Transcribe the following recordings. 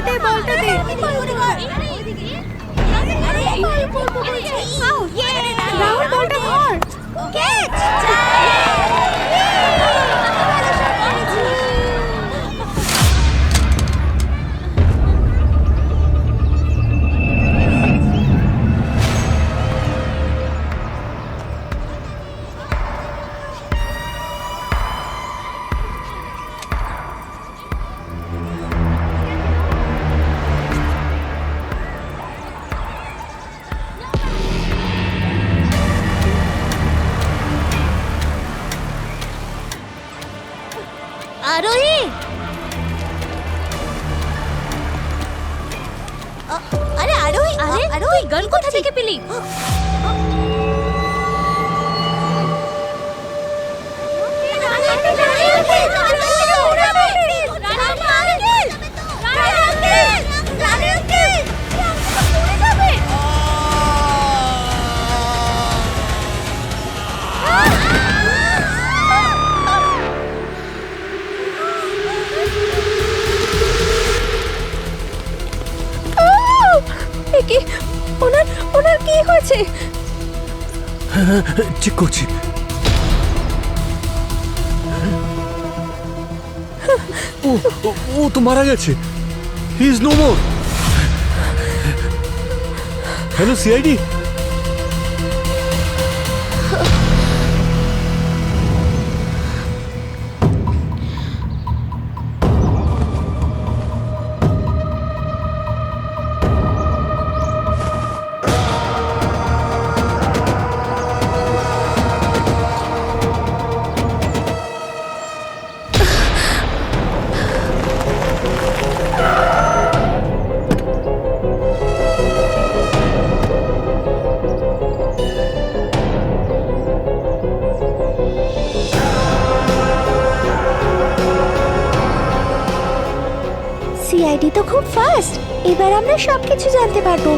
দে বলটা দে। রাহুল বলটা ধর। আরোহী, আরে আরোহী, আরোহী গান কোথা থেকে পেলি? কি ওনার কি হয়েছে? চেক করছি। ও তো মারা গেছে। He is no more. Hello CID. CID তো খুব ফাস্ট। এবার আমরা সবকিছু জানতে পারবো।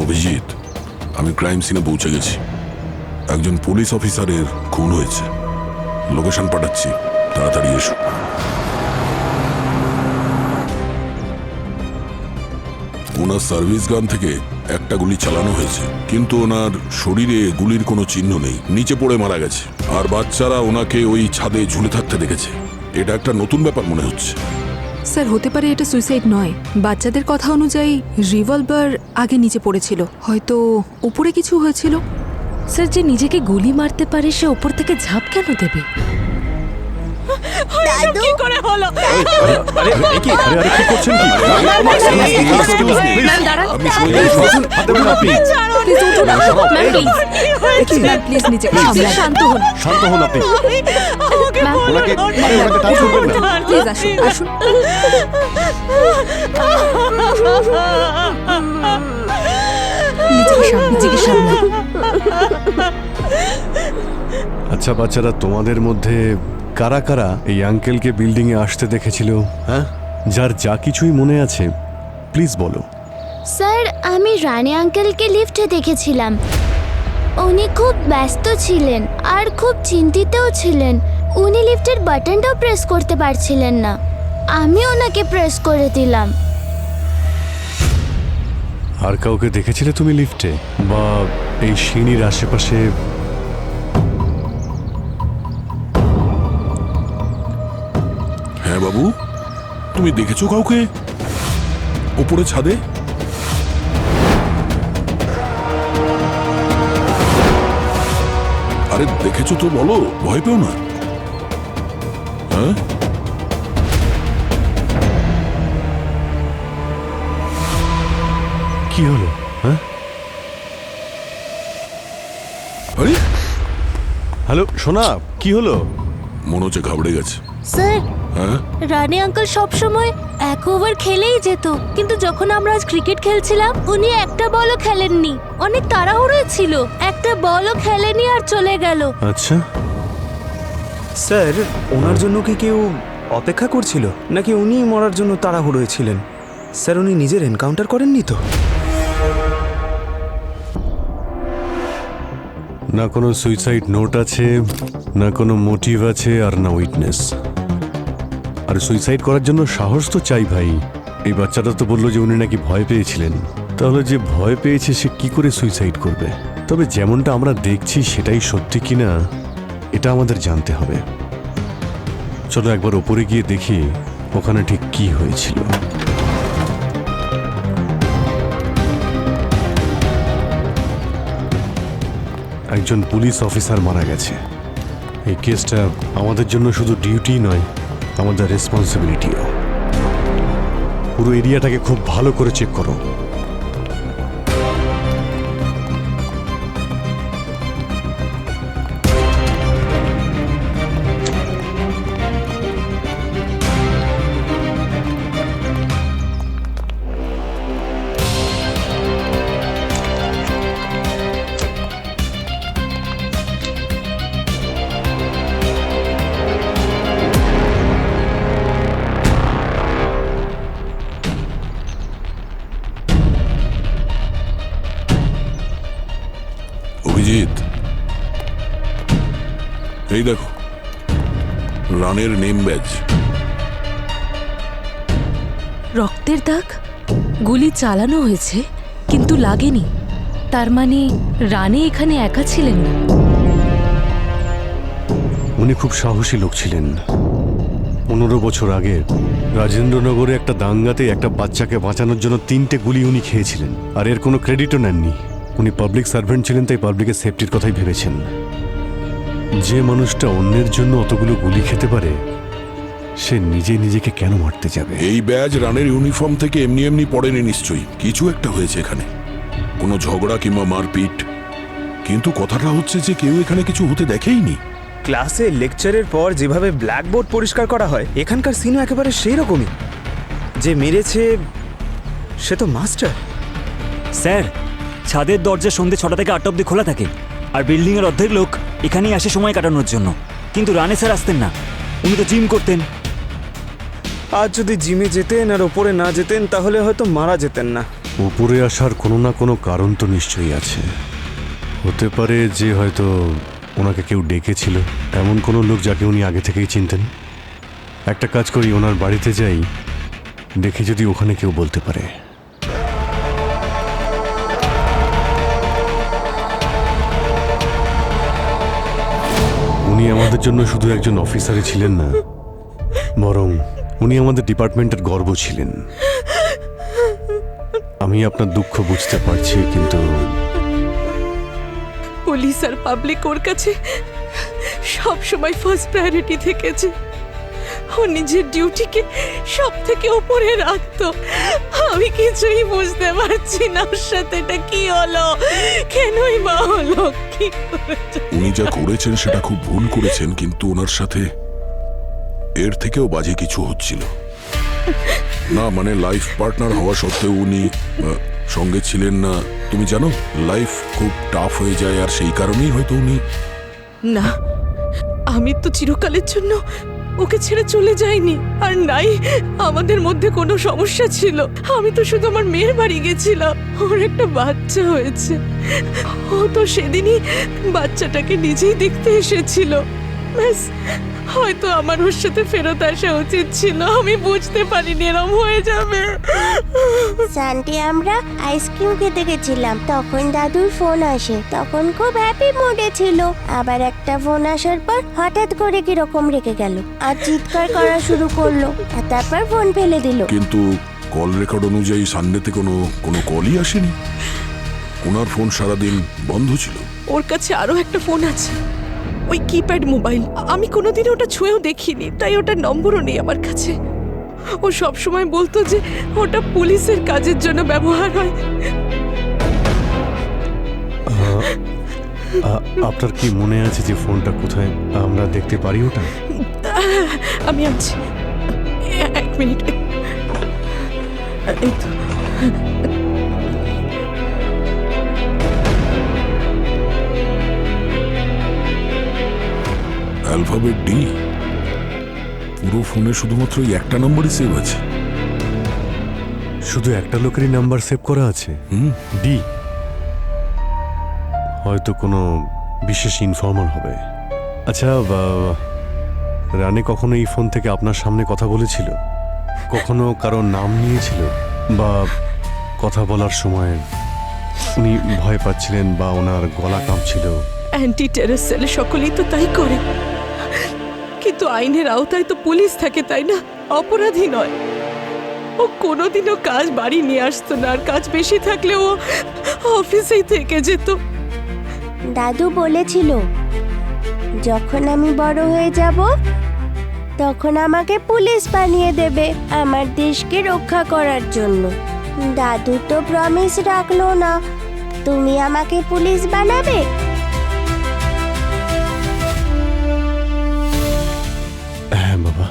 অভিজিৎ, আমি ক্রাইম সিনে পৌঁছে গেছি। একজন পুলিশ অফিসারের খুন হয়েছে। লোকেশন পাঠাচ্ছি, তাড়াতাড়ি এসো। ওনার সার্ভিস গান থেকে একটা গুলি চালানো হয়েছে, কিন্তু ওনার শরীরে গুলির কোনো চিহ্ন নেই। নিচে পড়ে মারা গেছে। আর বাচ্চারা ওনাকে ওই ছাদে ঝুলে থাকতে দেখেছে। এটা একটা নতুন ব্যাপার মনে হচ্ছে। স্যার, হতে পারে এটা সুইসাইড নয়। বাচ্চাদের কথা অনুযায়ী রিভলভার আগে নিচে পড়েছিল, হয়তো উপরে কিছু হয়েছিল। স্যার, যে নিজেকে গুলি মারতে পারে সে উপর থেকে ঝাঁপ কেন দেবে? দাদু কি করে হলো? আরে কি করছেন কি? ম্যাম দাঁড়ান, আপনি শুনুন, হাতে বলুন আপনি। প্লিজ উঠুন। ম্যাম প্লিজ, ম্যাম প্লিজ নিজেকে শান্ত হন। শান্ত হন আপনি। ম্যাম ওনাকে টাচ করবেন না। প্লিজ আসুন আসুন। নিজেকে সামলান। আচ্ছা বাচ্চারা, তোমাদের মধ্যে কারা কারা এই আঙ্কেলকে বিল্ডিং এ আসতে দেখেছিল? হ্যাঁ, যার যা কিছুই মনে আছে প্লিজ বলো। স্যার, আমি রানী আঙ্কেলকে লিফটে দেখেছিলাম। উনি খুব ব্যস্ত ছিলেন আর খুব চিন্তিতও ছিলেন। উনি লিফটের বাটনটাও প্রেস করতে পারছিলেন না। আমি ওনাকে প্রেস করে দিলাম। আর কাউকে দেখেছিলে তুমি লিফটে বা এই সিঁড়ির আশেপাশে? বাবু, তুমি দেখেছো কাউকে ওপরে ছাদে? আরে দেখেছো তো, বলো, ভয় পেও না। হ্যাঁ, কি হলো? হ্যাঁ, আরে হ্যালো সোনা, কি হলো? মনে হচ্ছে ঘাবড়ে গেছে। স্যার, হ্যাঁ, রানী আঙ্কেল সব সময় এক ওভার খেলেই যেত, কিন্তু যখন আমরা আজ ক্রিকেট খেলছিলাম উনি একটা বলও খেলেননি। অনেক তাড়াহুড়ো ছিল, একটা বলও খেলেনি আর চলে গেল। আচ্ছা, স্যার, ওনার জন্য কি কেউ অপেক্ষা করছিল নাকি উনি মরার জন্য তাড়াহুড়োয় ছিলেন? স্যার, উনি নিজের এনকাউন্টার করেননি তো? না কোনো সুইসাইড নোট আছে, না কোনো মোটিভ আছে, আর না উইটনেস। আর সুইসাইড করার জন্য সাহস তো চাই ভাই। এই বাচ্চাটা তো বললো যে উনি নাকি ভয় পেয়েছিলেন। তাহলে যে ভয় পেয়েছে সে কি করে সুইসাইড করবে? তবে যেমনটা আমরা দেখছি সেটাই সত্যি কিনা এটা আমাদের জানতে হবে। চলো একবার ওপরে গিয়ে দেখি ওখানে ঠিক কি হয়েছিল। একজন পুলিশ অফিসার মারা গেছে। এই কেসটা আমাদের জন্য শুধু ডিউটি নয়, আমাদের রেসপন্সিবিলিটিও। পুরো এরিয়াটাকে খুব ভালো করে চেক করো। অভিজিৎ, এই দেখো রানের নেম ব্যাজ। রক্তের দাগ, গুলি চালানো হয়েছে কিন্তু লাগেনি। তার মানে রানী এখানে একা ছিলেন না। উনি খুব সাহসী লোক ছিলেন। 15 বছর আগে রাজেন্দ্রনগরে একটা দাঙ্গাতে একটা বাচ্চাকে বাঁচানোর জন্য 3টে গুলি উনি খেয়েছিলেন, আর এর কোনো ক্রেডিটও নেননি। উনি পাবলিক সার্ভেন্ট ছিলেন, তাই পাবলিকের সেফটির কথাই ভেবেছেন। যে মানুষটা অন্যের জন্য অতগুলো গুলি খেতে পারে সে নিজে নিজেকে কেন মারতে যাবে? এই ব্যাজ রানের ইউনিফর্ম থেকে এমনি এমনি পড়েনি নিশ্চয়ই। কিছু একটা হয়েছে এখানে, কোনো ঝগড়া কিংবা মারপিট। কিন্তু কথাটা হচ্ছে যে কেউ এখানে কিছু হতে দেখেইনি। ক্লাসে লেকচারের পর যেভাবে ব্ল্যাকবোর্ড পরিষ্কার করা হয়, এখানকার সিনও একেবারে সেই রকমই। যে মেরেছে সে তো মাস্টার। স্যার, ছাদের দরজা সন্ধ্যে 6টা থেকে 8টা অবধি খোলা থাকে, আর বিল্ডিংয়ের অর্ধেক লোক এখানেই আসে সময় কাটানোর জন্য। কিন্তু রানে স্যার আসতেন না, উনি তো জিম করতেন। আজ যদি জিমে যেতেন আর ওপরে না যেতেন তাহলে হয়তো মারা যেতেন না। উপরে আসার কোনো না কোনো কারণ তো নিশ্চয়ই আছে। হতে পারে যে হয়তো ওনাকে কেউ ডেকেছিল, এমন কোনো লোক যাকে উনি আগে থেকেই চিনতেন। একটা কাজ করি, ওনার বাড়িতে যাই, দেখে যদি ওখানে কেউ বলতে পারে। উনি আমাদের জন্য শুধু একজন অফিসারই ছিলেন না, বরং উনি আমাদের ডিপার্টমেন্টের গর্ব ছিলেন। আমি আপনার দুঃখ বুঝতে পারছি, কিন্তু পুলিশ আর পাবলিক ওর কাছে সব সময় ফার্স্ট প্রায়োরিটি থেকেছে। ও নিজের ডিউটিকে সব থেকে উপরে রাখতো। আমি কিছুই বুঝতে পারছি না ওর সাথে এটা কি হলো, কেনই বা হলো, কি করেছে। উনি যা করেছেন সেটা খুব ভুল করেছেন, কিন্তু ওনার সাথে এর থেকেও বাজে কিছু হচ্ছিল। না মানে লাইফ পার্টনার হওয়া সত্ত্বেও উনি সঙ্গে ছিলেন না। তুমি জানো, লাইফ খুব টাফ হয়ে যায়, আর সেই কারণেই হয়তো উনি। না, আমি তো চিরকালের জন্য ওকে ছেড়ে চলে যাইনি, আর নাই আমাদের মধ্যে কোনো সমস্যা ছিল। আমি তো শুধু আমার মেয়ের বাড়ি গেছিলাম, ওর একটা বাচ্চা হয়েছে। ও তো সেদিনই বাচ্চাটাকে নিজেই দেখতে এসেছিল। ব্যাস, হয়তো আমার ওর সাথে ফেরত আসা উচিত ছিল, আমি বুঝতে পারিনি এরম হয়ে যাবে। সানডে আমরা আইসক্রিম খেতে গেছিলাম, তখন দাদুর ফোন আসে। তখন খুব হ্যাপি মুডে ছিল, আবার একটা ফোন আসার পর হঠাৎ করে কিরকম রেখে গেল আর চিৎকার করা শুরু করলো, আর তারপর ফোন ফেলে দিল। কিন্তু কল রেকর্ড অনুযায়ী সানডেতে কোনো কলই আসেনি। ওনার ফোন সারাদিন বন্ধ ছিল। ওর কাছে আরো একটা ফোন আছে, ওই কিপ্যাড মোবাইল। আমি কোনোদিন ওটা ছুঁয়েও দেখিনি, তাই ওটার নম্বরও নেই আমার কাছে। ও সব সময় বলতো যে ওটা পুলিশের কাজের জন্য ব্যবহার হয়। আপনার কি মনে আছে যে ফোনটা কোথায় আমরা দেখতে পারি ওটা? আমি আনছি, এক মিনিট। এই তো। Alphabet D. পুরো ফোনে শুধুমাত্র এই একটা নম্বরই সেভ আছে। শুধু একটা লোকেরই নাম্বার সেভ করা আছে, ডি। হয়তো কোনো বিশেষ ইনফর্মার হবে। আচ্ছা, রানে কখনো এই ফোন থেকে আপনার সামনে কথা বলেছিল? কখনো কারো নাম নিয়েছিল? বা কথা বলার সময় উনি ভয় পাচ্ছিলেন বা ওনার গলা কাঁপছিল? অ্যান্টি টেরর সেলে সকলেই তো তাই করে, কিন্তু আইনের আওতায় তো পুলিশ থাকে, তাই না? অপরাধী নয়। ও কোনোদিনও কাজ বাড়ি নিয়ে আসতো না, আর কাজ বেশি থাকলে ও অফিসেই থেকে যেত। দাদু বলেছিল যখন আমি বড় হয়ে যাব তখন আমাকে পুলিশ বানিয়ে দেবে আমার দেশকে রক্ষা করার জন্য। দাদু তো প্রমিস রাখলো না। তুমি আমাকে পুলিশ বানাবে? হ্যাঁ বাবা,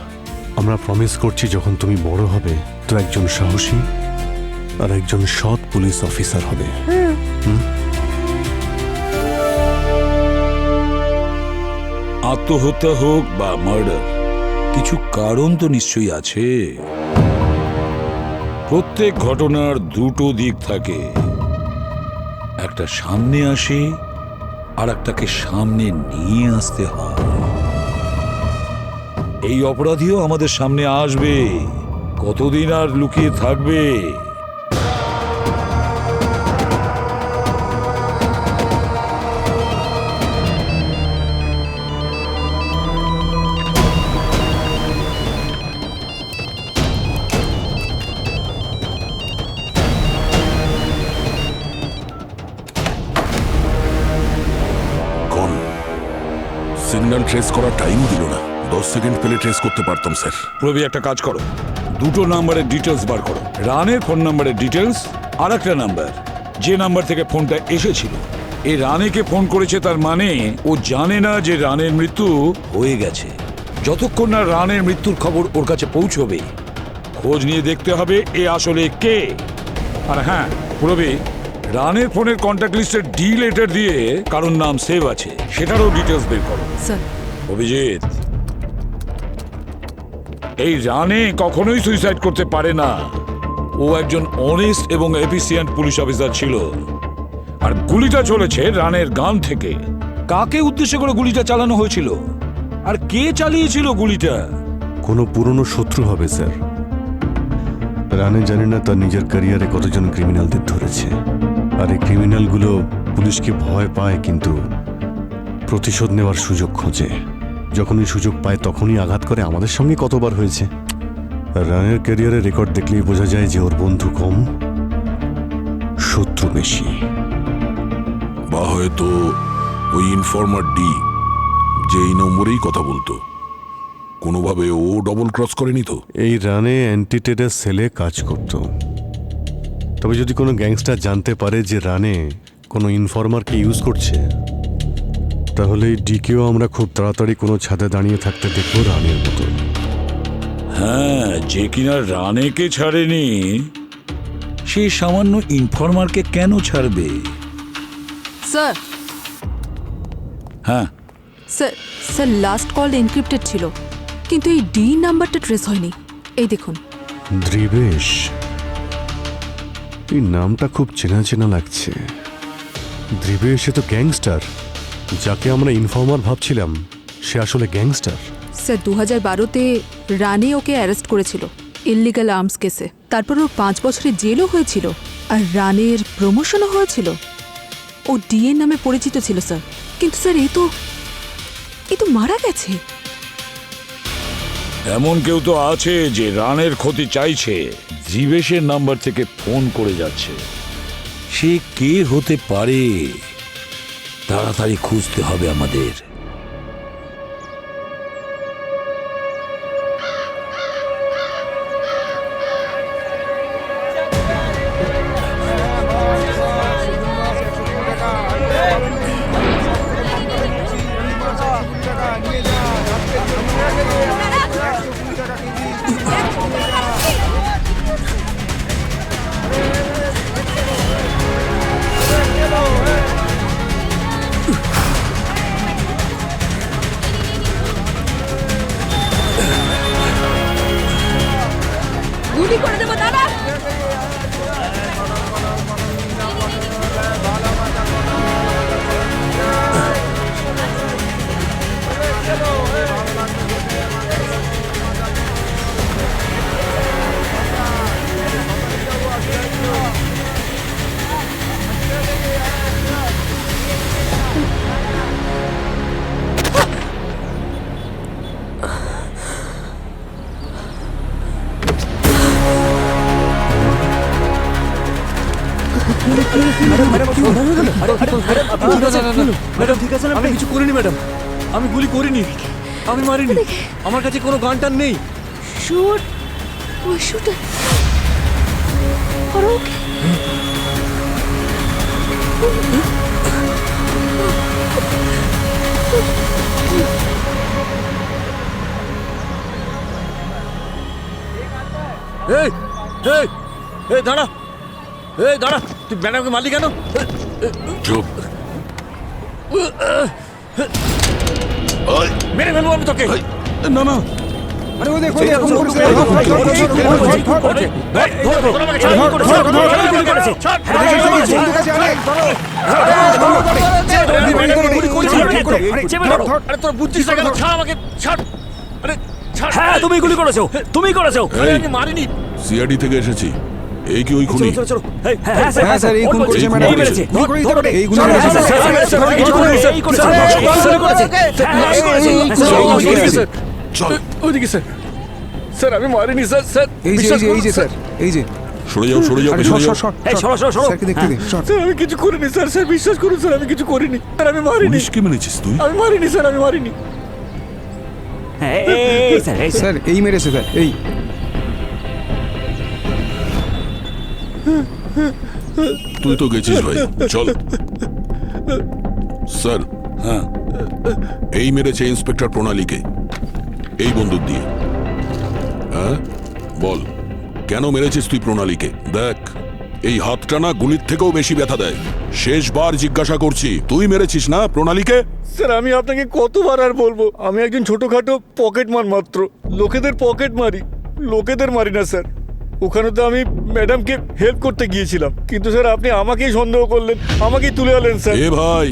আমরা প্রমিস করছি যখন তুমি বড় হবে তো একজন সাহসী আর একজন সৎ পুলিশ অফিসার হবে। আত্মহত্যা হোক বা মার্ডার, কিছু কারণ তো নিশ্চয়ই আছে। প্রত্যেক ঘটনার দুটো দিক থাকে, একটা সামনে আসে আর একটাকে সামনে নিয়ে আসতে হয়। এই অপরাধীও আমাদের সামনে আসবে, কতদিন আর লুকিয়ে থাকবে? সিগন্যাল ট্রেস করার টাইমও দিল না। 10 সেকেন্ড পেলে ট্রেস করতে পারতাম স্যার। প্রবি, একটা কাজ করো, দুটো নাম্বারের ডিটেলস বার করো। রানের ফোন নাম্বারের ডিটেলস আর একটা নাম্বার, যে নাম্বার থেকে ফোনটা এসেছিল। এই রানেকে ফোন করেছে, তার মানে ও জানে না যে রানের মৃত্যু হয়ে গেছে। যতক্ষণ না রানের মৃত্যুর খবর ওর কাছে পৌঁছবে, খোঁজ নিয়ে দেখতে হবে এ আসলে কে। আর হ্যাঁ প্রবি, রানের ফোনের কন্ট্যাক্ট লিস্টের ডি লেটার দিয়ে কারোর নাম সেভ আছে, সেটারও ডিটেলস বের করো। স্যার, অভিজিৎ, এই রানে কখনোই সুইসাইড করতে পারে না। ও একজন অনেস্ট এবং এফিসিয়েন্ট পুলিশ অফিসার ছিল। আর গুলিটা চলেছে রানের গান থেকে। কাকে উদ্দেশ্য করে গুলিটা চালানো হয়েছিল আর কে চালিয়েছিল গুলিটা? কোনো পুরনো শত্রু হবে স্যার। রানে জানি না তার নিজের ক্যারিয়ারে কতজন ক্রিমিনালদের ধরেছে, আর এই ক্রিমিনালগুলো পুলিশকে ভয় পায় কিন্তু প্রতিশোধ নেওয়ার সুযোগ খোঁজে। যখনই সুযোগ পায় তখনই আঘাত করে। আমাদের সঙ্গে কতবার হয়েছে। রানের ক্যারিয়ারের রেকর্ড দেখলেই বোঝা যায় যে ওর বন্ধু কম, শত্রু বেশি। বা হয়তো ওই ইনফর্মার ডি, যে এই নম্বরেই কথা বলতো, কোনোভাবে ও ডবল ক্রস করেনি তো? এই রানে অ্যান্টি টেরর সেলে কাজ করত। তবে যদি কোনো গ্যাংস্টার জানতে পারে যে রানে কোনো ইনফর্মারকে ইউজ করছে, তাহলে এই ডিকেও আমরা খুব তাড়াতাড়ি কোনো ছাদে দাঁড়িয়ে থাকতে দেখবো রানের মতো। হ্যাঁ, যে কিনা রানেকে ছাড়েনি, সেই সামান্য ইনফর্মারকে কেন ছাড়বে? স্যার, হ্যাঁ sir, sir, last call encrypted ছিল, কিন্তু এই ডি নাম্বারটা ট্রেস হয়নি। এই দেখুন। ধ্রিবেশ, এই নামটা খুব চেনা চেনা লাগছে। ধ্রিবেশ, এ তো গ্যাংস্টার। যাকে আমরা ইনফর্মার ভাবছিলাম সে আসলে গ্যাংস্টার। স্যার 2012-তে রানে ওকে অ্যারেস্ট করেছিল ইললিগাল আর্মস কেসে। তারপর ওর 5 বছরের জেলও হয়েছিল আর রানের প্রমোশনও হয়েছিল। ও ডিএন নামে পরিচিত ছিল স্যার। কিন্তু স্যার এ তো মারা গেছে। এমন কেউ তো আছে যে রানের ক্ষতি চাইছে, জীবেশের নাম্বার থেকে ফোন করে যাচ্ছে। সে কে হতে পারে? তাড়াতাড়ি খুঁজতে হবে আমাদের। গুলি করে দেবো দাদা। ম্যাডাম ঠিক আছে? আমি কিছু করিনি ম্যাডাম, আমি গুলি করিনি, আমি মারিনি, আমার কাছে কোনো গান টান নেই। শুট, ওই শুটার। আর ওকে এই এই এই দাঁড়া, এই দাঁড়া, তুই ম্যাডামকে মারলি কেন? চুপ। মেরে ফেলবো আমি তোকে। না না, তোর বুদ্ধিস না কেন? ছাড় আমাকে, ছাড়। আরে ছাড়। হ্যাঁ তুমি গুলি করেছো, তুমি করেছো। আরে আমি মারিনি। সিআইডি থেকে এসেছি। এই কি ওই খুনি? চলো চলো। হ্যাঁ স্যার এই গুলি করেছে ম্যাডাম। এই মেরেছে। গুলি করে দিতে পারে, এই গুলি হ্যাঁ, করেছে। স্যার, স্যার, স্যার, এই কিছু করেছে, এই করেছে। এই করেছে। হ্যাঁ, এই করেছে। চল। ওইদিকে স্যার, স্যার আমি মারিনি স্যার, স্যার এই যে বিশ্বাস এই করুন, যে স্যার, এই যে সরে যাও, সরে যাও, আরে পেছনে যাও। এই সরো সরো সরো। স্যারকে দেখতে দিন। স্যার আমি কিছু করিনি স্যার, স্যার বিশ্বাস করুন স্যার, আমি কিছু করিনি স্যার, আমি মারিনি, পুলিশকে মেরেছিস তুই? আমি মারিনি স্যার, আমি মারিনি। হ্যাঁ এই স্যার, এই স্যার। স্যার এই মেরেছে স্যার, এই তুই তো গেছিস ভাই, চল। স্যার, হ্যাঁ, এই মেরেছে ইন্সপেক্টর প্রণালীকে এই বন্দুক দিয়ে। হ্যাঁ বল, কেন মেরেছিস তুই প্রণালীকে? দেখ, এই হাতটা না গুলির থেকেও বেশি ব্যথা দেয়। শেষবার জিজ্ঞাসা করছি, তুই মেরেছিস না প্রণালীকে? স্যার আমি আপনাকে কতবার আর বলবো, আমি একজন ছোটখাটো পকেট মার মাত্র, লোকেদের পকেট মারি, লোকেদের মারি না স্যার। ওখানে তো আমি ম্যাডামকে হেল্প করতে গিয়েছিলাম, কিন্তু স্যার আপনি আমাকেই সন্দেহ করলেন, আমাকেই তুলে আনলেন স্যার। এ ভাই,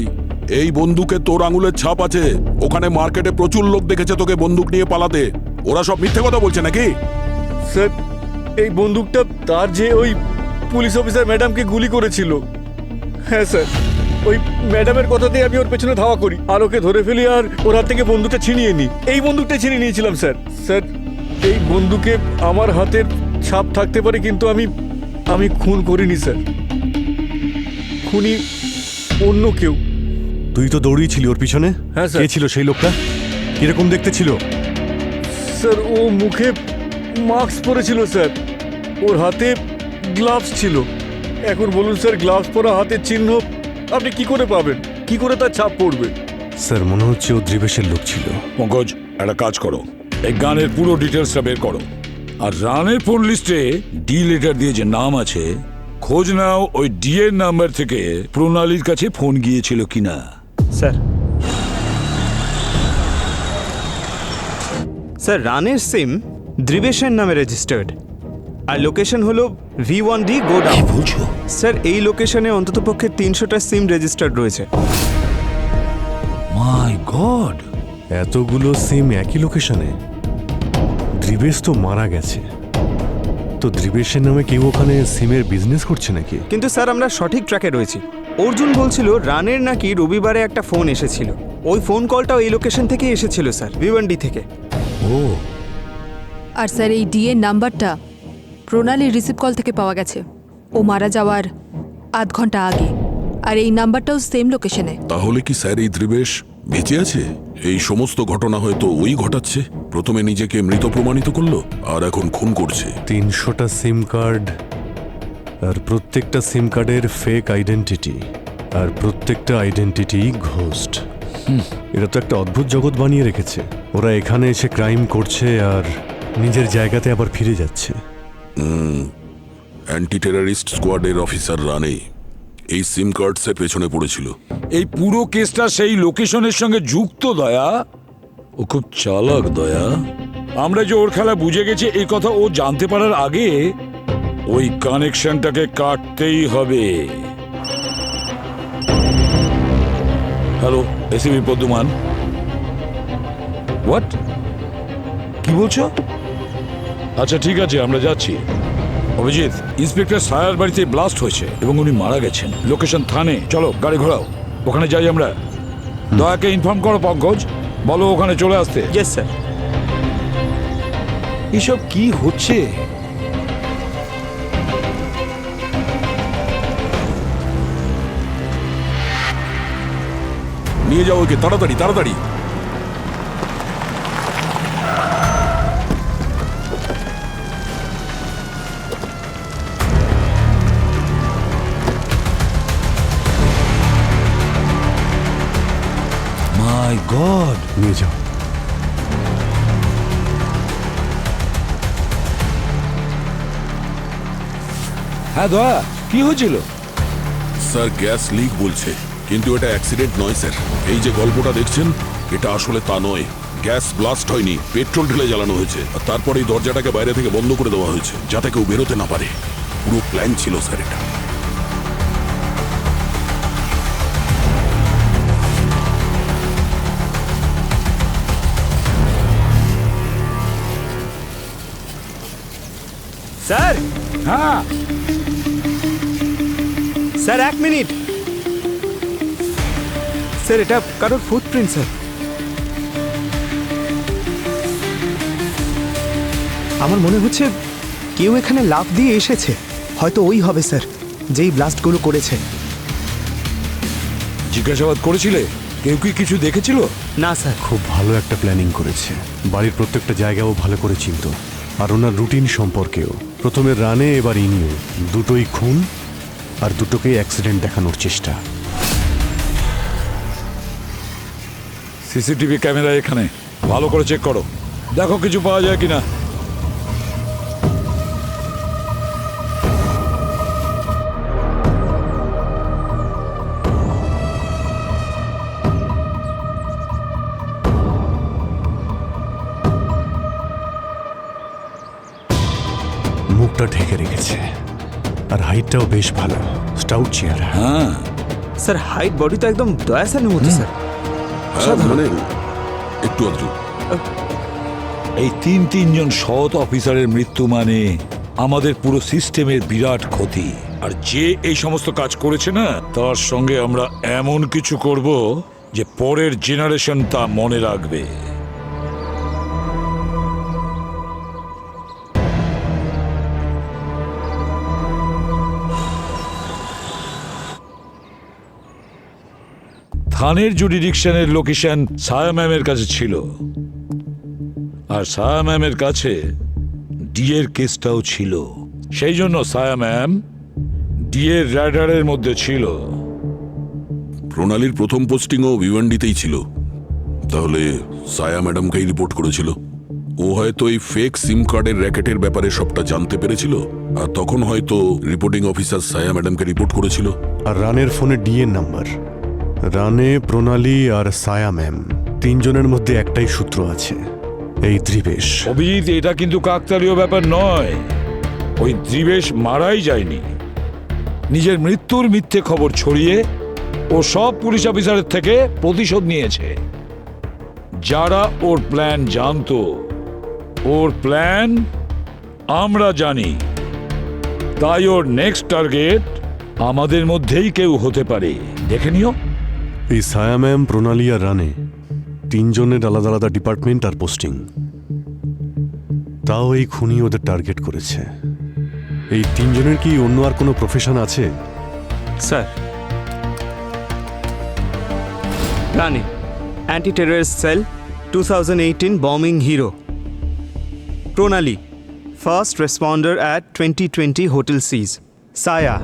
এই বন্দুকে তোর আঙুলের ছাপ আছে। ওখানে মার্কেটে প্রচুর লোক দেখেছে তোকে বন্দুক নিয়ে পালাতে। ওরা সব মিথ্যে কথা বলছে নাকি? স্যার এই বন্দুকটা তার যে ওই পুলিশ অফিসার ম্যাডামকে গুলি করেছিল। হ্যাঁ স্যার, ওই ম্যাডামের কথাতেই আমি ওর পেছনে ধাওয়া করি আর ওকে ধরে ফেলি আর ওর হাত থেকে বন্দুকটা ছিনিয়ে নিই। এই বন্দুকটা ছিনিয়ে নিয়েছিলাম স্যার। স্যার এই বন্দুকে আমার হাতের ছাপ থাকতে পারে, কিন্তু আমি খুন করিনি স্যার, খুনি অন্য কেউ। তুই তো দৌড়িয়েছিলি ওর পিছনে। হ্যাঁ স্যার। কে ছিল সেই লোকটা? কিরকম দেখতে ছিল? স্যার ও মুখে মাস্ক পরেছিল স্যার, ওর হাতে গ্লাভস ছিল। এখন বলুন স্যার, গ্লাভস পরা হাতের চিহ্ন আপনি কি করে পাবেন? কি করে তার ছাপ পড়বে? স্যার মনে হচ্ছে ও দ্রিবেশের লোক ছিল। পঙ্কজ একটা কাজ করো, এই গানের পুরো ডিটেলসটা বের করো, আর রানের ফোন লিস্টে ডি লেটার দিয়ে যে নাম আছে খোঁজ নাও ওই ডি এর নাম্বার থেকে প্রণালীর কাছে ফোন গিয়েছিল কিনা। স্যার স্যার রানের সিম দ্রিবেশের নামে রেজিস্টার্ড আর লোকেশন হলো V1D গোডাউন। কি বলছো? স্যার এই লোকেশনে অন্ততপক্ষে 300টা সিম রেজিস্টার্ড রয়েছে। মাই গড, এতগুলো সিম একই লোকেশনে? দ্রিবেশ তো মারা গেছে, তো দ্রিবেশের নামে কেউ ওখানে সিমের বিজনেস করছে নাকি? কিন্তু স্যার আমরা সঠিক ট্র্যাকে রয়েছি। অর্জুন বলছিল রানের নাকি রবিবারে একটা ফোন এসেছিল। ওই ফোন কলটাও এই লোকেশন থেকে এসেছিল স্যার, ভিওয়ান্ডি থেকে। ও, আর স্যার এই ডিএর নাম্বারটা প্রণালীর রিসিভ কল থেকে পাওয়া গেছে। ও মারা যাওয়ার আধ ঘন্টা আগে। আর এই নাম্বারটাও সেম লোকেশনে। তাহলে কি স্যার এই দ্রিবেশ বেঁচে আছে? এই সমস্ত ঘটনা হয়তো ওই ঘটাচ্ছে। প্রথমে নিজেকে মৃত প্রমাণিত করলো, আর এখন খুন করছে। 300টা সিম কার্ড, আর প্রত্যেকটা সিম কার্ডের ফেক আইডেন্টিটি, আর প্রত্যেকটা আইডেন্টিটি ঘোস্ট। এটা তো একটা অদ্ভুত জগৎ বানিয়ে রেখেছে। ওরা এখানে এসে ক্রাইম করছে আর নিজের জায়গাতে আবার ফিরে যাচ্ছে। অ্যান্টি টেররিস্ট স্কোয়াডের অফিসার রানে এই সিম কার্ডসের পেছনে পড়েছিল। এই পুরো কেসটা সেই লোকেশনের সঙ্গে যুক্ত দয়া। ও খুব চালাক দয়া। আমরা যে ওর খেলা বুঝে গেছি এই কথা ও জানতে পারার আগে ওই কানেকশনটাকে কাটতেই হবে। Hello, ACB পদ্মমান। হোয়াট? কি বলছো? আচ্ছা ঠিক আছে, আমরা যাচ্ছি। অভিজিৎ, ইন্সপেক্টর সায়ার বাড়িতে ব্লাস্ট হয়েছে এবং উনি মারা গেছেন। লোকেশন থানে। চলো গাড়ি ঘোরাও, ওখানে যাই আমরা। দয়াকে ইনফর্ম করো পঙ্কজ, বলো ওখানে চলে আসতে। Yes sir. এসব কি হচ্ছে? নিয়ে যাও ওকে, তাড়াতাড়ি তাড়াতাড়ি। মাই গড! নিয়ে যাও। হ্যাঁ দয়া, কি হয়েছিল? স্যার গ্যাস লিক বলছে, কিন্তু এটা অ্যাক্সিডেন্ট নয় স্যার। এই যে গল্পটা দেখছেন, এটা আসলে তা নয়। গ্যাস ব্লাস্ট হয়নি, পেট্রোল ঢেলে জ্বালানো হয়েছে। আর তারপরে এই দরজাটাকে বাইরে থেকে বন্ধ করে দেওয়া হয়েছে, যাতে কেউ বেরোতে না পারে। পুরো প্ল্যান ছিল স্যার এটা। স্যার, হ্যাঁ স্যার এক মিনিট। স্যার এটা কারোর ফুটপ্রিন্ট স্যার। আমার মনে হচ্ছে কেউ এখানে লাফ দিয়ে এসেছে। হয়তো ওই হবে স্যার, যেই ব্লাস্টগুলো করেছে। জিজ্ঞাসাবাদ করেছিলে? কেউ কি কিছু দেখেছিল? না স্যার। খুব ভালো একটা প্ল্যানিং করেছে। বাড়ির প্রত্যেকটা জায়গাও ভালো করে চিনত, আর ওনার রুটিন সম্পর্কেও। প্রথমে রানে, এবার ইনিও। দুটোই খুন, আর দুটোকেই অ্যাক্সিডেন্ট দেখানোর চেষ্টা। সিসিটিভি ক্যামেরা এখানে, ভালো করে চেক করো, দেখো কিছু পাওয়া যায় কিনা। মুখটা ঢেকে রেখেছে, আর হাইটটাও বেশ ভালো, স্টাউট চেহারা। হ্যাঁ স্যার হাইট বডি তো একদম দয়া স্যারের মতো স্যার। হ্যাঁ, মানে একটু আধটু। এই তিনজন সৎ অফিসারের মৃত্যু মানে আমাদের পুরো সিস্টেমের বিরাট ক্ষতি। আর যে এই সমস্ত কাজ করেছে না, তার সঙ্গে আমরা এমন কিছু করব যে পরের জেনারেশন তা মনে রাখবে। থানের জুডিডিকশনের লোকেশন সায়া ম্যামের কাছে ছিল, আর সায়া ম্যামের কাছে ডিএর কেসটাও ছিল। সেই জন্য সায়া ম্যাম ডিএর র্যাডারের মধ্যে ছিল। প্রণালীর প্রথম পোস্টিংও ভিওয়ান্ডিতেই ছিল। তাহলে সায়া ম্যাডামকেই রিপোর্ট করেছিল। ও হয়তো এই ফেক সিম কার্ডের র্যাকেটের ব্যাপারে সবটা জানতে পেরেছিল, আর তখন হয়তো রিপোর্টিং অফিসার সায়া ম্যাডামকে রিপোর্ট করেছিল। আর রানের ফোনে ডিএন নাম্বার। রানে, প্রণালী আর সায়া ম্যাম, তিনজনের মধ্যে একটাই সূত্র আছে, এই দ্রিবেশ। অভিজিৎ, এটা কিন্তু কাকতালীয় ব্যাপার নয়। ওই দ্রিবেশ মারাই যায়নি, নিজের মৃত্যুর মিথ্যে খবর ছড়িয়ে ও সব পুলিশ অফিসারের থেকে প্রতিশোধ নিয়েছে। যারা ওর প্ল্যান জানতো, ওর প্ল্যান আমরা জানি, তাই ওর নেক্সট টার্গেট আমাদের মধ্যেই কেউ হতে পারে। দেখে নিও। এই ছায়া ম্যাম, প্রণালী আর রানে তিনজনের আলাদা আলাদা ডিপার্টমেন্ট আর পোস্টিং, তাও এই খুনি ওদের টার্গেট করেছে। এই তিনজনের কি অন্য আর কোনো প্রফেশন আছে? স্যার, রানে anti terrorist cell 2018 bombing hero. প্রণালী first responder at 2020 hotel siege. সায়া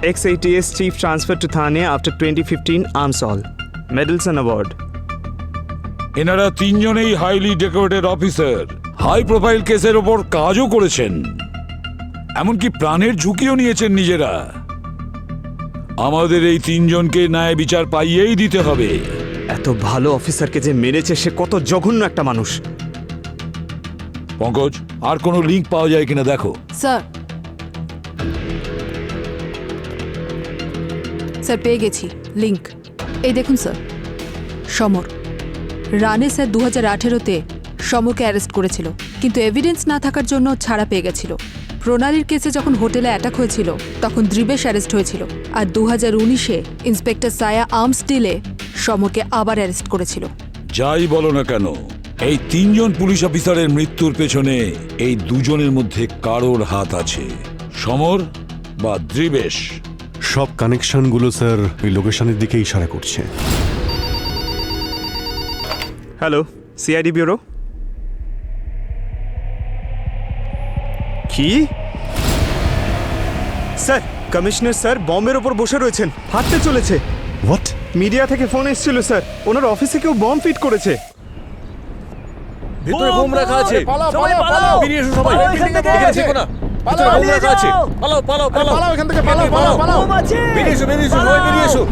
ex-ATS chief transfer to Thane after 2015 arms all. Medals and award. এনারা তিনজনেই highly decorated officer, high profile কেসের ওপর কাজও করেছেন, এমনকি প্রাণের ঝুঁকিও নিয়েছেন নিজেরা। আমাদের এই তিনজনকে ন্যায় বিচার পাইয়েই দিতে হবে। এত ভালো অফিসারকে যে মেরেছে সে কত জঘন্য একটা মানুষ। পঙ্কজ, আর কোনো লিঙ্ক পাওয়া যায় কিনা দেখো। স্যার, স্যার পেয়ে গেছি লিংক। এই দেখুন স্যার, সমর। রানে স্যার 2018-তে সমরকে অ্যারেস্ট করেছিল, কিন্তু এভিডেন্স না থাকার জন্য ছাড়া পেয়ে গেছিল। প্রণালীর কেসে যখন হোটেলে অ্যাটাক হয়েছিল তখন দ্রিবেশ অ্যারেস্ট হয়েছিল, আর 2019-এ ইন্সপেক্টর সায়া আর্মস ডিলে সমরকে আবার অ্যারেস্ট করেছিল। যাই বলো না কেন, এই তিনজন পুলিশ অফিসারের মৃত্যুর পেছনে এই দুজনের মধ্যে কারোর হাত আছে, সমর বা দ্রিবেশ। সব কানেকশনগুলো স্যার ওই লোকেশনের দিকে ইশারা করছে। Hello, CID bureau. কি স্যার? কমিশনার স্যার বম্বের ওপর বসে রয়েছেন, হাঁটতে চলেছে। হোয়াট? মিডিয়া থেকে ফোন এসেছিল স্যার, ওনার অফিসে কেউ বম্ব ফিট করেছে। ভিতরে বোম রাখা আছে, সবাই পালাও, বেরিয়ে এসো সবাই, এখানে থেকো না, ভিতরে বোম রাখা আছে, পালাও পালাও পালাও, এখান থেকে পালাও পালাও পালাও, বেরিয়ে এসো সবাই, বেরিয়ে এসো,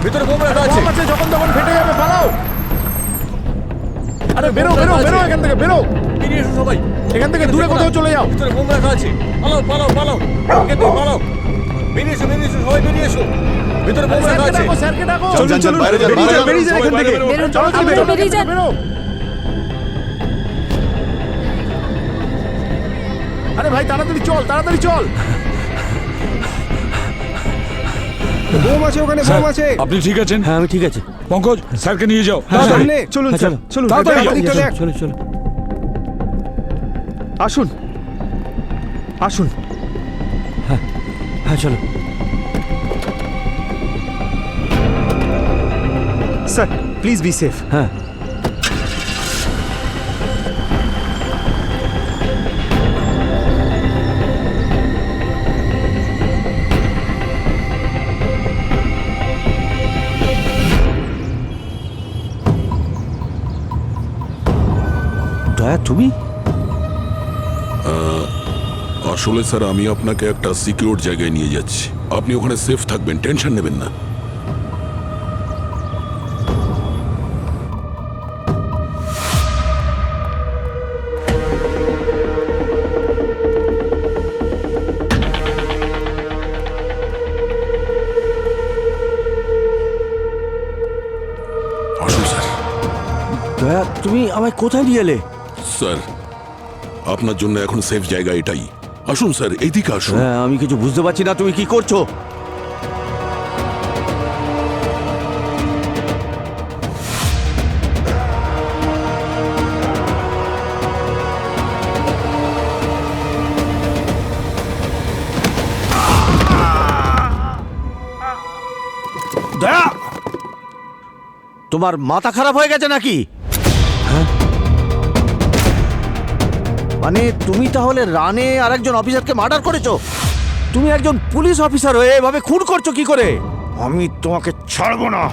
ভিতরে বোম রাখা আছে, যখন তখন ফেটে যাবে, পালাও। আরে বেরো বেরো বেরো, এখান থেকে বেরো, বেরিয়ে এসো সবাই, এখান থেকে দূরে কোথাও চলে যাও, ভিতরে বোম রাখা আছে, পালাও পালাও পালাও, এখান থেকে পালাও, বেরিয়ে এসো সবাই, বেরিয়ে এসো, ভিতরে বোম রাখা আছে, স্যারকে ডাকো, চলুন চলুন, বেরিয়ে যান এখান থেকে, চলো চলো বেরিয়ে যান, বেরো। আরে ভাই তাড়াতাড়ি চল, তাড়াতাড়ি চল, বোম আছে ওখানে, বোম আছে। আপনি ঠিক আছেন? হ্যাঁ আমি ঠিক আছে। পঙ্কজ, স্যারকে নিয়ে যাও। সামনে চলুন স্যার, চলুন তাড়াতাড়ি দিকটা দেখ। চলো চলো, আসুন আসুন। হ্যাঁ চলো স্যার, প্লিজ বি সেফ। হ্যাঁ দয়া, তুমি? আসলে স্যার আমি আপনাকে একটা সিকিউর জায়গায় নিয়ে যাচ্ছি, আপনি ওখানে সেফ থাকবেন, টেনশন নেবেন না। আসুন স্যার। দয়া, তুমি আমায় কোথায় নিয়ে এলে? স্যার আপনার জন্য এখন সেফ জায়গা এটাই। আসুন স্যার, এইদিকে আসুন। হ্যাঁ, আমি কিছু বুঝতে পারছি না, তুমি কি করছো? দয়া, তোমার মাথা খারাপ হয়ে গেছে নাকি? মানে তুমি তাহলে রানে আর একজন অফিসারকে মার্ডার করেছো? তুমি একজন পুলিশ অফিসার হয়ে এভাবে খুন করছো কি করে? আমি তোমাকে ছাড়বো না।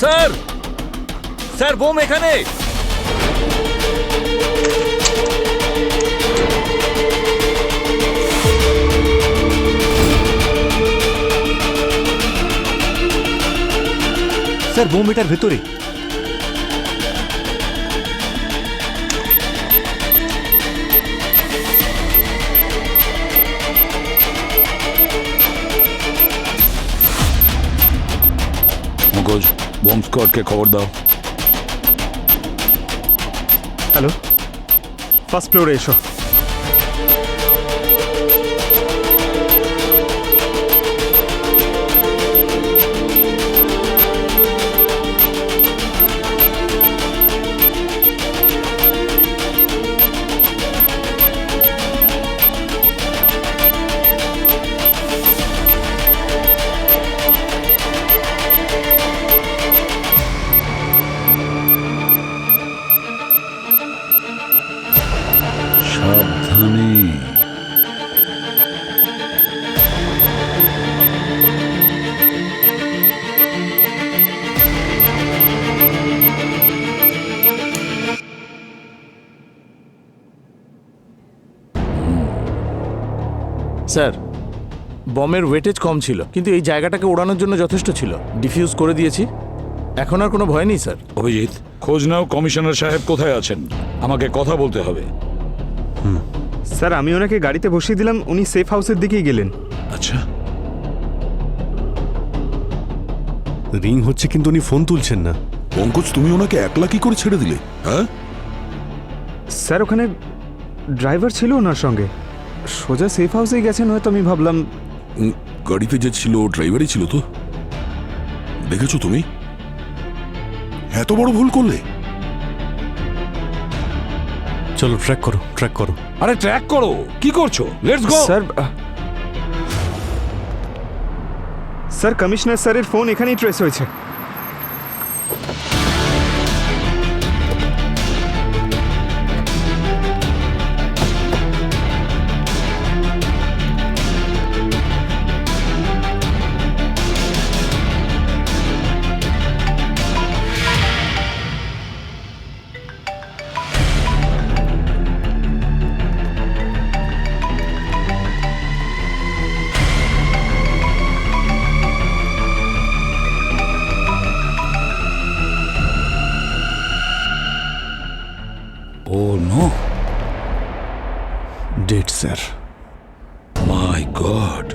স্যার, স্যার বোম এখানে। স্যার বোম এটার ভেতরে। মুখোজ, বোম স্কোয়াডকে খবর দাও। হ্যালো, ফার্স্ট ফ্লোরে এসো। সাবধানে। স্যার, বমের ওয়েটেজ কম ছিল, কিন্তু এই জায়গাটাকে ওড়ানোর জন্য যথেষ্ট ছিল। ডিফিউজ করে দিয়েছি, এখন আর কোনো ভয় নেই স্যার। অভিজিৎ, খোঁজ নাও কমিশনার সাহেব কোথায় আছেন। আমাকে কথা বলতে হবে। স্যার, আমি ওনাকে গাড়িতে বসিয়ে দিলাম, উনি সেফ হাউসের দিকেই গেলেন। আচ্ছা, রিং হচ্ছে কিন্তু উনি ফোন তুলছেন না। পঙ্কজ, তুমি ওনাকে একলা কি করে ছেড়ে দিলে? হ্যাঁ, স্যার ওখানে ড্রাইভার ছিল ওনার সঙ্গে, সোজা সেফ হাউসেই গেছেন হয়তো। আমি ভাবলাম গাড়িতে যে ছিল ড্রাইভারই ছিল তো। দেখেছো তুমি এত বড় ভুল করলে? চলো ট্র্যাক করো, ট্র্যাক করো। আরে ট্র্যাক করো, কি করছো? Let's go. স্যার কমিশনার স্যারের ফোন এখানেই ট্রেস হয়েছে। ও নো, ডেট স্যার। মাই গড।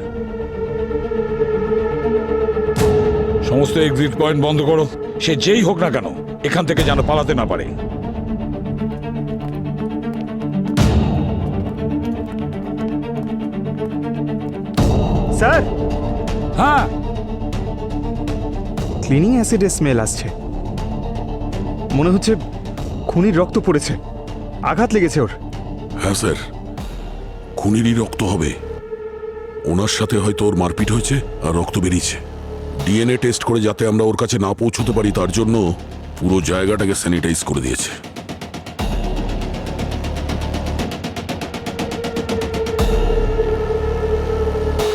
সমস্ত এক্সিট পয়েন্ট বন্ধ করো। সে যেই হোক না কেন এখান থেকে যেন পালাতে না পারে। স্যার, হ্যাঁ, ক্লিনিং অ্যাসিডের স্মেল আসছে। মনে হচ্ছে খুনির রক্ত পড়েছে, আঘাত লেগেছে ওর। হ্যাঁ স্যার, খুনিরই রক্ত হবে। ওনার সাথে হয়তো ওর মারপিট হয়েছে আর রক্ত বেরিয়েছে। ডিএনএ টেস্ট করে যাতে আমরা ওর কাছে না পৌঁছতে পারি তার জন্য পুরো জায়গাটাকে স্যানিটাইজ করে দিয়েছে।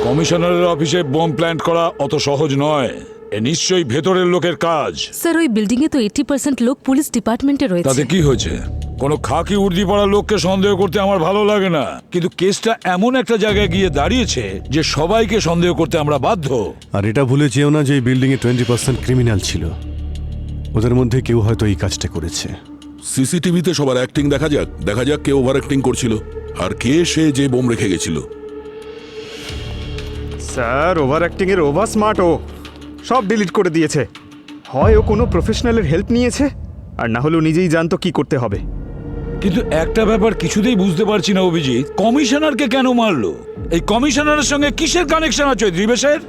কমিশনারের অফিসে বোম প্ল্যান্ট করা অত সহজ নয়। এ নিশ্চয়ই ভেতরের লোকের কাজ। স্যার ওই বিল্ডিং এ তো 80% লোক পুলিশ ডিপার্টমেন্টে তাতে রয়েছে। কি হয়েছে? কোনো খাকি উর্দি পড়া লোককে সন্দেহ করতে আমার ভালো লাগে না, কিন্তু কেসটা এমন একটা জায়গায় গিয়ে দাঁড়িয়েছে যে সবাইকে সন্দেহ করতে আমরা বাধ্য। আর এটা ভুলে যেও না যে এই বিল্ডিংয়ে 20% ক্রিমিনাল ছিল। ওদের মধ্যে কেউ হয়তো এই কাজটা করেছে। সিসিটিভিতে সবার অ্যাক্টিং দেখা যাক, দেখা যাক কে ওভার অ্যাক্টিং করছিল আর কে সে যে বোম রেখে গেছিল। স্যার, ওভার অ্যাক্টিং এর ওভার স্মার্ট ও সব ডিলিট করে দিয়েছে। হয় ও কোনো প্রফেশনালের হেল্প নিয়েছে, আর না হলেও নিজেই জানতো কি করতে হবে। কিন্তু একটা ব্যাপার কিছুতেই বুঝতে পারছি না অভিজিৎ, কমিশনারকে কেন মারলো? এই কমিশনারের সঙ্গে কিসের কানেকশন আছে ত্রিবেশের?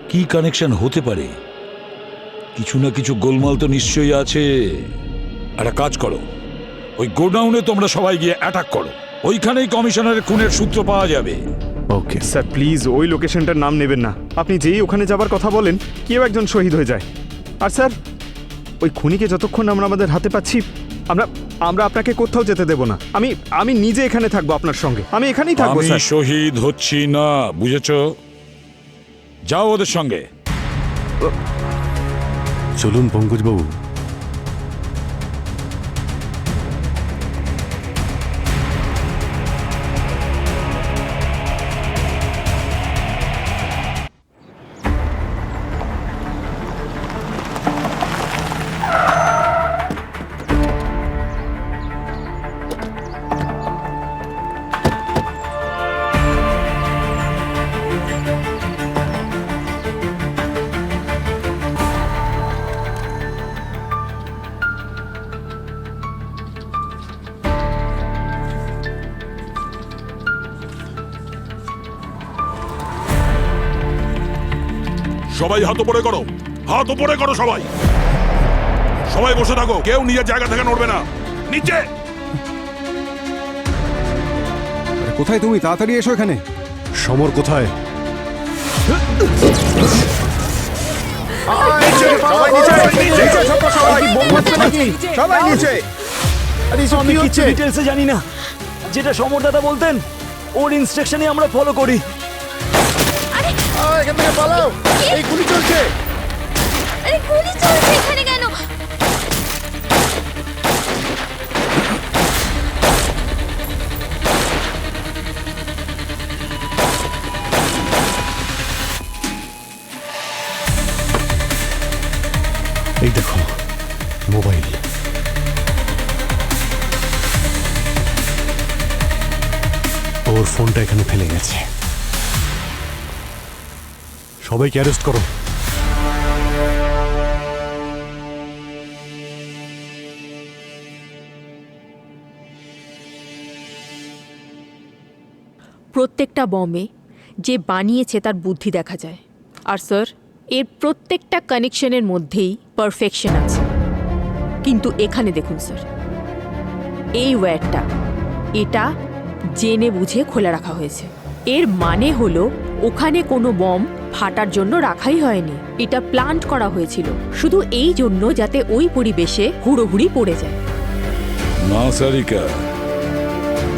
কি কানেকশন হতে পারে? কিছু না কিছু গোলমাল তো নিশ্চয়ই আছে। একটা কাজ করো, ওই গোডাউনে তোমরা সবাই গিয়ে অ্যাটাক করো। ওইখানেই কমিশনারের খুনের সূত্র পাওয়া যাবে। ওকে স্যার প্লিজ ওই লোকেশনটার নাম নেবেন না। আপনি যেই ওখানে যাবার কথা বলেন কেউ একজন শহীদ হয়ে যায়। আর স্যার, ওই খুনিকে যতক্ষণ আমরা আমাদের হাতে পাচ্ছি আমরা আপনাকে কোথাও যেতে দেব না। আমি নিজে এখানে থাকবো আপনার সঙ্গে। আমি এখানেই থাকবো আমি স্যার। শহীদ হচ্ছি না, বুঝেছো? যাও ওদের সঙ্গে। চলুন পঙ্কজবাবু। সবাই হাত উপরে করো, হাত উপরে করো সবাই। সবাই বসে থাকো, কেউ নিজের জায়গা থেকে নড়বে না। নিচে। কোথায় তুমি? তাড়াতাড়ি এসো এখানে। সমর কোথায়? সবাই নিচে। আরে এসব আমি কি কিছু হচ্ছে? ডিটেলসে জানি না, যেটা সমর দাদা বলতেন ওর ইনস্ট্রাকশনই আমরা ফলো করি। এখান থেকে পালাও, এই গুলি চলছে। আরে গুলি চলছে এখানে কেন? এই দেখো মোবাইল। ওর ফোনটা এখানে ফেলে গেছে। সবাইকে অ্যারেস্ট করো। প্রত্যেকটা বমে যে বানিয়েছে তার বুদ্ধি দেখা যায়। আর স্যার, এর প্রত্যেকটা কানেকশনের মধ্যেই পারফেকশন আছে। কিন্তু এখানে দেখুন স্যার, এই ওয়্যারটা, এটা জেনে বুঝে খোলা রাখা হয়েছে। এর মানে হলো ওখানে কোনো বম ফাটার জন্য রাখাই হয়নি, এটা প্লান্ট করা হয়েছিল শুধু এই জন্য যাতে ওই পরিবেশে হুড়োহুড়ি পড়ে যায়। না সারিকা,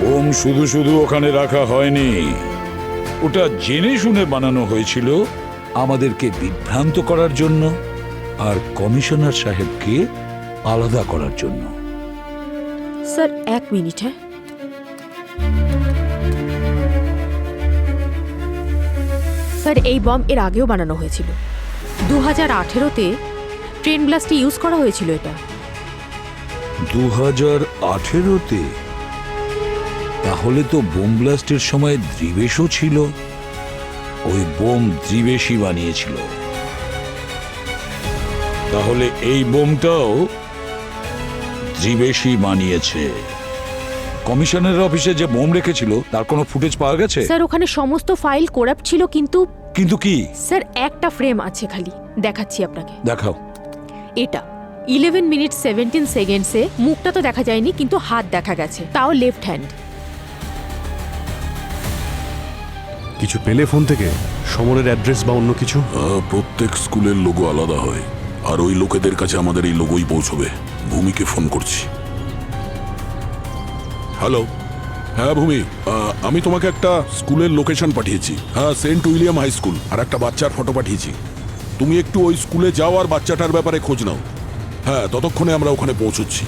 বোম শুধু শুধু ওখানে রাখা হয়নি, ওটা জেনে শুনে বানানো হয়েছিল আমাদেরকে বিভ্রান্ত করার জন্য আর কমিশনার সাহেবকে আলাদা করার জন্য। স্যার এক মিনিট, হ্যাঁ। স্যার এই বম এর আগেও বানানো হয়েছিল, 2018-তে ট্রেন ব্লাস্টে ইউজ করা হয়েছিল এটা। 2018-তে? তাহলে তো বোম ব্লাস্টের সময় দ্রিবেশও ছিল। ওই বোম দ্রিবেশই বানিয়েছিল। তাহলে এই বোমটাও দ্রিবেশই বানিয়েছে। কমিশনের অফিসে যে বোম রেখেছিল তার কোনো ফুটেজ পাওয়া গেছে? স্যার ওখানে সমস্ত ফাইল করাপ্ট ছিল, কিন্তু কিন্তু কি? স্যার একটা ফ্রেম আছে খালি, দেখাচ্ছি আপনাকে। দেখাও। এটা 11 মিনিট 17 সেকেন্ডসে মুখটা তো দেখা যায়নি, কিন্তু হাত দেখা গেছে, তাও লেফট হ্যান্ড। কিছু পেলে ফোন থেকে? সমরের অ্যাড্রেস বা অন্য কিছু? প্রত্যেক স্কুলের লোগো আলাদা হয়, আর ওই লোকেদের কাছে আমাদের এই লোগোই পৌঁছবে। ভূমিকে ফোন করছি। হ্যালো। হ্যাঁ ভূমি, আমি তোমাকে একটা স্কুলের লোকেশন পাঠিয়েছি। হ্যাঁ, সেন্ট উইলিয়াম হাই স্কুল, আর একটা বাচ্চার ফটো পাঠিয়েছি। তুমি একটু ওই স্কুলে যাও আর বাচ্চাটার ব্যাপারে খোঁজ নাও। হ্যাঁ, ততক্ষণে আমরা ওখানে পৌঁছচ্ছি।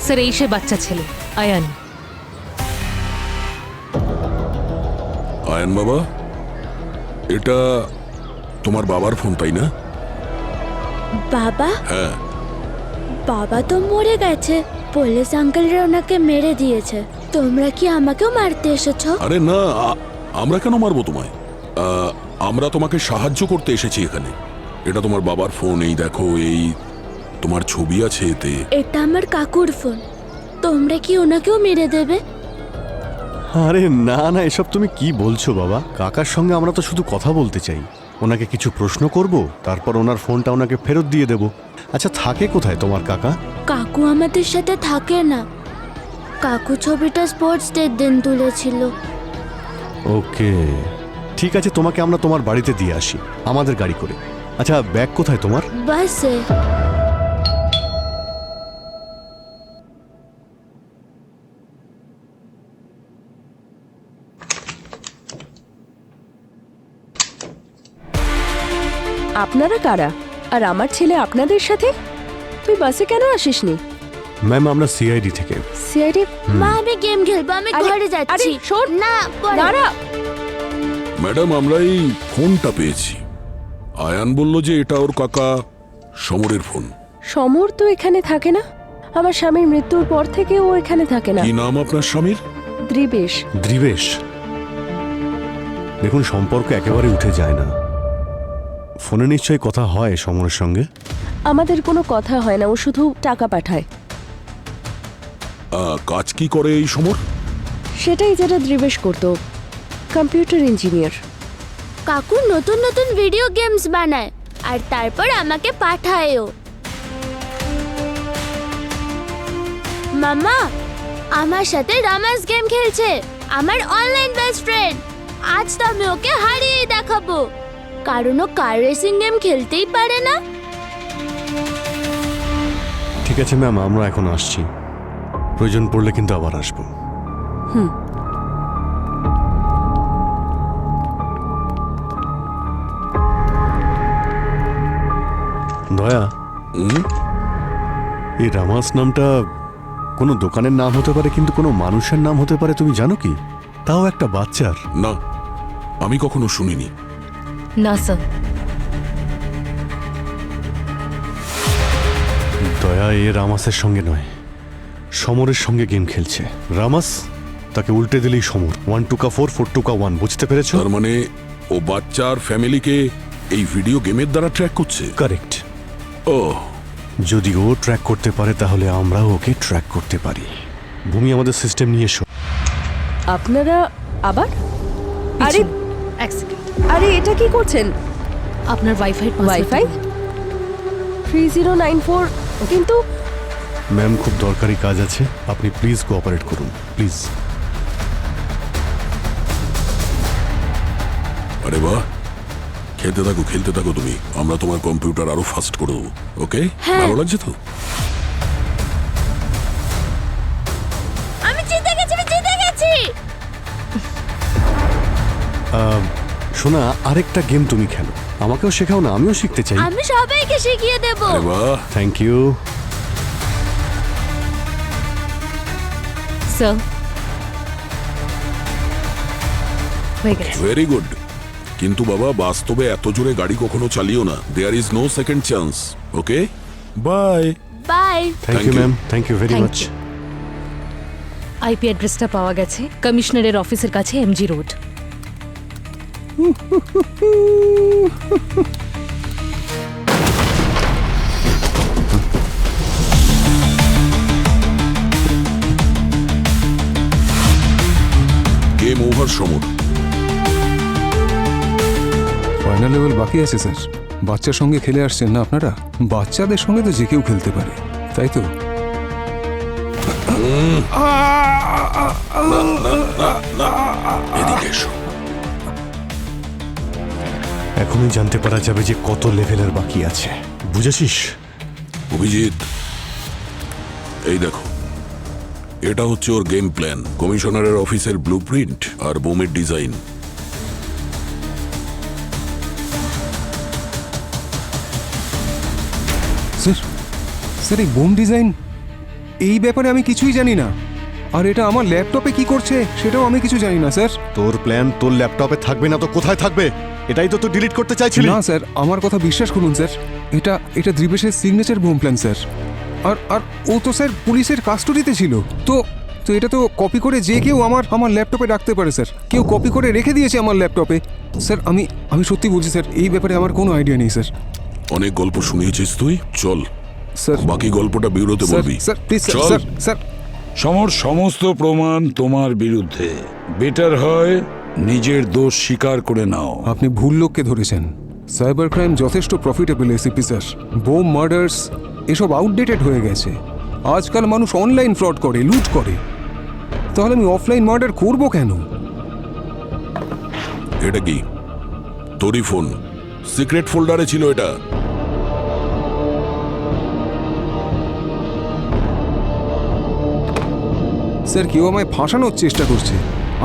স্যার এই সে বাচ্চা ছেলে আয়ান। আয়ান বাবা, এটা তোমার বাবার ফোন তাই না? বাবা? হ্যাঁ। বাবা তো মরে গেছে, পুলিশ আঙ্কেলরা ওনাকে মেরে দিয়েছে। তোমরা কি আমাকেও মারতে এসেছো? আরে না, আমরা কেন মারবো তোমায়? আমরা তোমাকে সাহায্য করতে এসেছি এখানে। এটা তোমার বাবার ফোন, এই দেখো, এই তোমার ছবি আছে এতে। এটা আমার কাকুর ফোন, তোমরা কি ওনাকেও মেরে দেবে? আরে না না, এসব তুমি কি বলছো বাবা? কাকার সঙ্গে আমরা তো শুধু কথা বলতে চাই। ওনাকে কিছু প্রশ্ন করব, তারপর ওনার ফোনটা ওনাকে ফেরত দিয়ে দেব। আচ্ছা, থাকে কোথায় তোমার কাকা? কাকু আমাদের সাথে থাকে না, কাকু ছবিটা স্পোর্টস ডের দিন তুলেছিল। ওকে, ঠিক আছে, তোমাকে আমরা তোমার বাড়িতে দিয়ে আসি আমাদের গাড়ি করে। আচ্ছা, ব্যাগ কোথায় তোমার? বাসে। আপনারা কারা? আর আমার ছেলে আপনাদের সাথে? তুই বাসে কেন আসিসনি? ম্যাম, আমরা সিআইডি থেকে। সিআইডি? মা আমি গেম খেলবো, আমি ঘরে যাচ্ছি। শোন না, দাঁড়া। ম্যাডাম, আমরা এই ফোনটা পেয়েছি। আয়ান বলল যে এটা ওর কাকা সমরের ফোন। সমর তো এখানে থাকে না, আমার স্বামীর মৃত্যুর পর থেকে ও এখানে থাকে না। কি নাম আপনার স্বামীর? দ্রিবেশ। দ্রিবেশ? দেখুন, সম্পর্ক একেবারে উঠে যায় না। ফোনে নিশ্চয়ই কথা হয় সমরের সঙ্গে? আমাদের কোনো কথা হয় না, ও শুধু টাকা পাঠায়। কাজ কি করে এই সমর? সেটাই যেটা ধ্রুবেশ করতো, কম্পিউটার ইঞ্জিনিয়ার। কাকু নতুন নতুন ভিডিও গেমস বানায় আর তারপর আমাকে পাঠায়ও। মামা আমার সাথে রমান্স গেম খেলছে, আমার অনলাইন বেস্ট ফ্রেন্ড। আজ তো আমি ওকে হারিয়েই দেখাবো, কারণ ও কার রেসিং গেম খেলতেই পারে না। ঠিক আছে ম্যাম, আমরা এখন আসছি, প্রয়োজন পড়লে কিন্তু আবার আসবো। দয়া, এই রামাস নামটা কোনো দোকানের নাম হতে পারে, কিন্তু কোনো মানুষের নাম হতে পারে, তুমি জানো কি? তাও একটা বাচ্চার। না, আমি কখনো শুনিনি। না স্যার। দয়া এ রামাসের সঙ্গে নয়, সমরের সঙ্গে গেম খেলছে। রামাস তাকে উল্টে দিলেই সমর। 1 2 4 4 2 1, বুঝতে পেরেছো? তার মানে ও বাচ্চার ফ্যামিলিকে এই ভিডিও গেমের দ্বারা ট্র্যাক করছে। কারেক্ট। ও, যদি ও ট্র্যাক করতে পারে তাহলে আমরাও ওকে ট্র্যাক করতে পারি। ভূমি, আমাদের সিস্টেম নিয়ে এসো। আপনারা আবার? আরে এক সেকেন্ড, আরে এটা কি করছেন? আপনার ওয়াইফাই 3094, কিন্তু ম্যাম, খুব দরকারি কাজ আছে, আপনি প্লিজ কোঅপারেট করুন, প্লিজ। আরে বাহ, খেলতে থাকো তুমি। আমরা তোমার কম্পিউটার আরো ফাস্ট করে দেবো। ওকে, ভালো লাগছে তো? আমি জিতে গেছি। শোনা, আরেকটা গেম তুমি খেলো, আমাকেও শেখাও না, আমিও শিখতে চাই। আমি সবাইকে শিখিয়ে দেবো। আরে বাহ, থ্যাংক ইউ স্যার। হয়ে গেছে। Very good. কিন্তু বাবা, বাস্তবে এত জোরে গাড়ি কখনো চালিও না। There is no second chance. Okay, bye. Bye. Thank you ma'am, thank you very much. IP অ্যাড্রেসটা পাওয়া গেছে, কমিশনারের অফিসের কাছে, MG road. Game over, Samar. Final level বাকি আছে স্যার। বাচ্চার সঙ্গে খেলে আসছেন না আপনারা? বাচ্চাদের সঙ্গে তো যে কেউ খেলতে পারে, তাই তো? এদিকে এসো। এখনই জানতে পারা যাবে যে কত লেভেলের বাকি আছে, বুঝেছিস? অভিজিৎ, এই দেখো, এটা হচ্ছে ওর গেম প্ল্যান, কমিশনারের অফিসের ব্লুপ্রিন্ট আর বোমের ডিজাইন। স্যার এই বোম ডিজাইন, এই ব্যাপারে আমি কিছুই জানি না। আর এটা আমার ল্যাপটপে কি করছে সেটাও আমি কিছু জানি না স্যার। তোর প্ল্যান তোর ল্যাপটপে থাকবে না তো কোথায় থাকবে? এটাই তো তুই ডিলিট করতে চাইছিলি। না স্যার, আমার কথা বিশ্বাস করুন স্যার, এটা ধ্রুবেশের সিগনেচার বোম প্ল্যান স্যার। আর ও তো স্যার পুলিশের কাস্টডিতে ছিল। তো এটা তো কপি করে যে কেউ আমার ল্যাপটপে রাখতে পারে স্যার। কেউ কপি করে রেখে দিয়েছে আমার ল্যাপটপে। স্যার আমি সত্যি বলছি স্যার, এই ব্যাপারে আমার কোনো আইডিয়া নেই স্যার। অনেক গল্প শুনিয়েছিস তুই, চল স্যার বাকি গল্পটা বিউরোতে বলবি। স্যার প্লিজ চল। স্যার। সমর, সমস্ত প্রমাণ তোমার বিরুদ্ধে। বেটার হয় নিজের দোষ স্বীকার করে নাও। আপনি ভুল লোককে ধরেছেন। সাইবার ক্রাইম যথেষ্ট profitable ACP sir. Bomb murders এসব আউটডেটেড হয়ে গেছে। আজকাল মানুষ অনলাইন ফ্রড করে, লুট করে। তাহলে আমি অফলাইন মার্ডার করব কেন? এটা কি তোরই ফোন? সিক্রেট ফোল্ডারে ছিল এটা। স্যার কেউ আমায় ফাঁসানোর চেষ্টা করছে।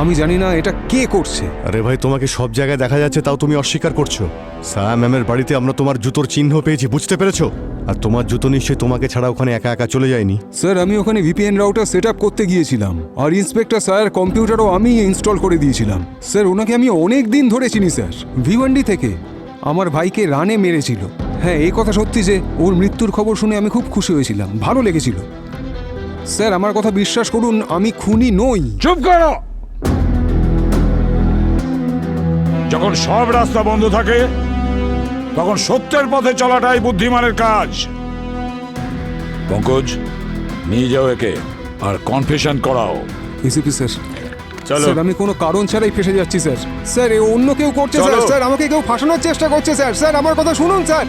আমি জানি না এটা কে করছে। আরে ভাই, তোমাকে সব জায়গায় দেখা যাচ্ছে, তাও তুমি অস্বীকার করছো। সায়া ম্যামের বাড়িতে আমরা তোমার জুতোর চিহ্ন পেয়েছি, বুঝতে পেরেছো? আর তোমার জুতো নিশ্চয়ই তোমাকে ছাড়া ওখানে একা একা চলে যায়নি। স্যার আমি ওখানে ভিপিএন রাউটার সেট আপ করতে গিয়েছিলাম, আর ইন্সপেক্টর স্যার কম্পিউটারও আমি ইনস্টল করে দিয়েছিলাম। স্যার ওনাকে আমি অনেক দিন ধরে চিনি স্যার, ভিওয়ান্ডি থেকে। আমার ভাইকে রানে মেরেছিল। হ্যাঁ, এই কথা সত্যি যে ওর মৃত্যুর খবর শুনে আমি খুব খুশি হয়েছিলাম, ভালো লেগেছিল। স্যার আমার কথা বিশ্বাস করুন, আমি খুনি নই। চুপ করো। যখন সব রাস্তা বন্ধ থাকে তখন সত্যের পথে চলাটাই বুদ্ধিমানের কাজ। পঙ্কজ, নিয়ে যাও একে আর কনফেশন করাও। এসিপি স্যার, চলো। স্যার আমি কোনো কারণ ছাড়াই ফেসে যাচ্ছি স্যার। স্যার এ অন্য কেউ করছে স্যার। চলো। স্যার আমাকে কেউ ফাঁসানোর চেষ্টা করছে স্যার। স্যার আমার কথা শুনুন স্যার।